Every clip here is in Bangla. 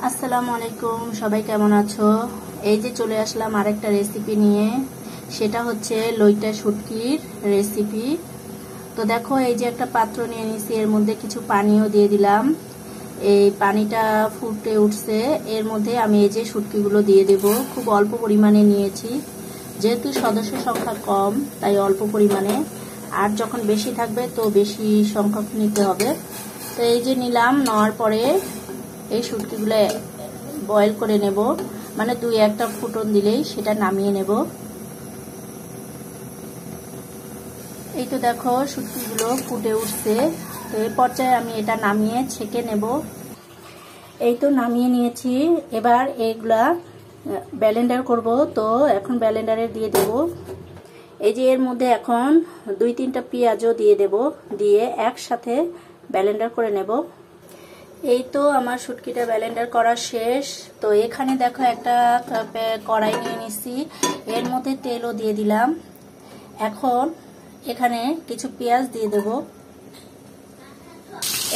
আসসালামু আলাইকুম, সবাই কেমন আছো? এই যে চলে আসলাম আরেকটা রেসিপি নিয়ে। সেটা হচ্ছে লইটা শুটকির রেসিপি। তো দেখো, এই যে একটা পাত্র নিয়ে নিয়েছি, এর মধ্যে কিছু পানিও দিয়ে দিলাম। এই পানিটা ফুটে উঠছে, এর মধ্যে আমি এই যে শুটকিগুলো দিয়ে দেব। খুব অল্প পরিমাণে নিয়েছি, যেহেতু সদস্য সংখ্যা কম তাই অল্প পরিমাণে। আর যখন বেশি থাকবে তো বেশি সংখ্যক নিতে হবে। তো এই যে নিলাম, নেওয়ার পরে এই শুটকিগুলো বয়েল করে নেব, মানে দুই একটা ফুটন দিলেই সেটা নামিয়ে নেব। এই তো দেখো, শুটকিগুলো ফুটে উঠছে। তো এই পর্যায়ে আমি এটা নামিয়ে ছেঁকে নেব। এই তো নামিয়ে নিয়েছি। এবার এইগুলা ব্লেন্ডার করব। তো এখন ব্লেন্ডারে দিয়ে দেব। এই যে এর মধ্যে এখন 2-3টা পেঁয়াজও দিয়ে দেব, দিয়ে একসাথে ব্লেন্ডার করে নেব। এই তো আমার শুটকিটা ব্লেন্ডার করা শেষ। তো এখানে দেখো একটা কড়াই নিয়ে নিচ্ছি, এর মধ্যে তেলও দিয়ে দিলাম। এখন এখানে কিছু পেঁয়াজ দিয়ে দেব।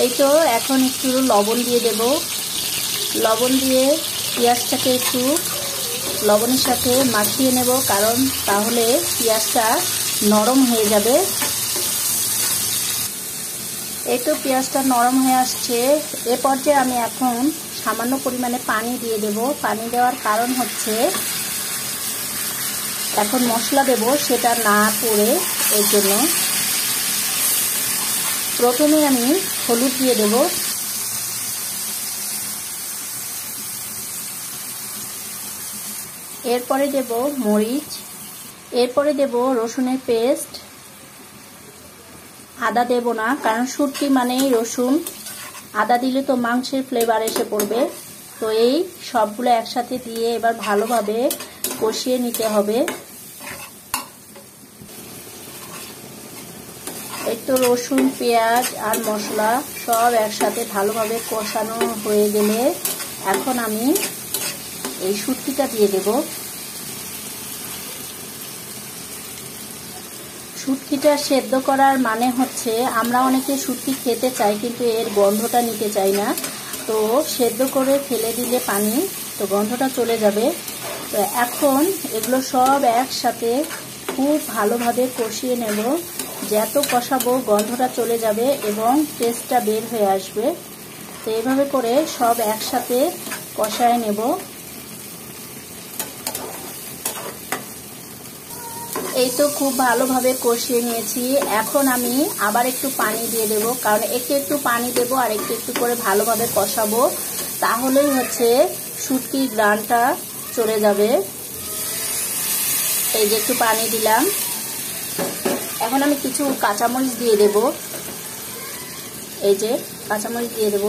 এই তো এখন একটু লবণ দিয়ে দেব। লবণ দিয়ে পেঁয়াজটাকে একটু লবণের সাথে মাখিয়ে নেব, কারণ তাহলে পেঁয়াজটা নরম হয়ে যাবে। এই তো পেঁয়াজটা নরম হয়ে আসছে। এ পর্যায়ে আমি এখন সামান্য পরিমাণে পানি দিয়ে দেব। পানি দেওয়ার কারণ হচ্ছে এখন মশলা দেব, সেটা না পড়ে, এর জন্য। প্রথমে আমি হলুদ দিয়ে দেব। এরপরে দেব মরিচ। এরপরে দেব রসুনের পেস্ট। আদা দেব না, কারণ শুটকি মানেই রসুন। আদা দিলে তো মাংসের ফ্লেভার এসে পড়বে। তো এই সবগুলো একসাথে দিয়ে এবার ভালোভাবে কষিয়ে নিতে হবে। এই তো রসুন, পেঁয়াজ আর মশলা সব একসাথে ভালোভাবে কষানো হয়ে গেলে এখন আমি এই শুটকিটা দিয়ে দেব। শুটকিটা সেদ্ধ করার মানে হচ্ছে, আমরা অনেকে শুটকি খেতে চাই কিন্তু এর গন্ধটা নিতে চাই না। তো সেদ্ধ করে ফেলে দিলে পানি, তো গন্ধটা চলে যাবে। তো এখন এগুলো সব একসাথে খুব ভালোভাবে কষিয়ে নেব। যত কষাবো গন্ধটা চলে যাবে এবং টেস্টটা বের হয়ে আসবে। তো এইভাবে করে সব একসাথে কষায় নেব। এই তো খুব ভালোভাবে কষিয়ে নিয়েছি। এখন আমি আবার একটু পানি দিয়ে দেব, কারণ একটু একটু পানি দেব আর একটু একটু করে ভালোভাবে কষাবো। তাহলেই হচ্ছে শুটকির গ্রানটা চলে যাবে। এই যে একটু পানি দিলাম। এখন আমি কিছু কাঁচামরিচ দিয়ে দেব। এই যে কাঁচামরিচ দিয়ে দেব।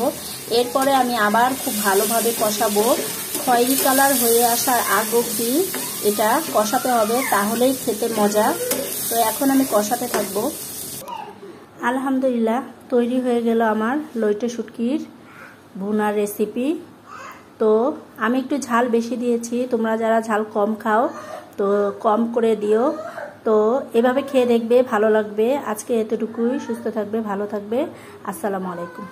এরপরে আমি আবার খুব ভালোভাবে কষাবো। খয়েরি কালার হয়ে আসার আগ অবধি এটা কষাতে হবে, তাহলেই খেতে মজা। তো এখন আমি কষাতে থাকবো। আলহামদুলিল্লাহ, তৈরি হয়ে গেল আমার লইটে শুটকির ভুনার রেসিপি। তো আমি একটু ঝাল বেশি দিয়েছি, তোমরা যারা ঝাল কম খাও তো কম করে দিও। তো এভাবে খেয়ে দেখবে, ভালো লাগবে। আজকে এতটুকুই। সুস্থ থাকবে, ভালো থাকবে। আসসালামু আলাইকুম।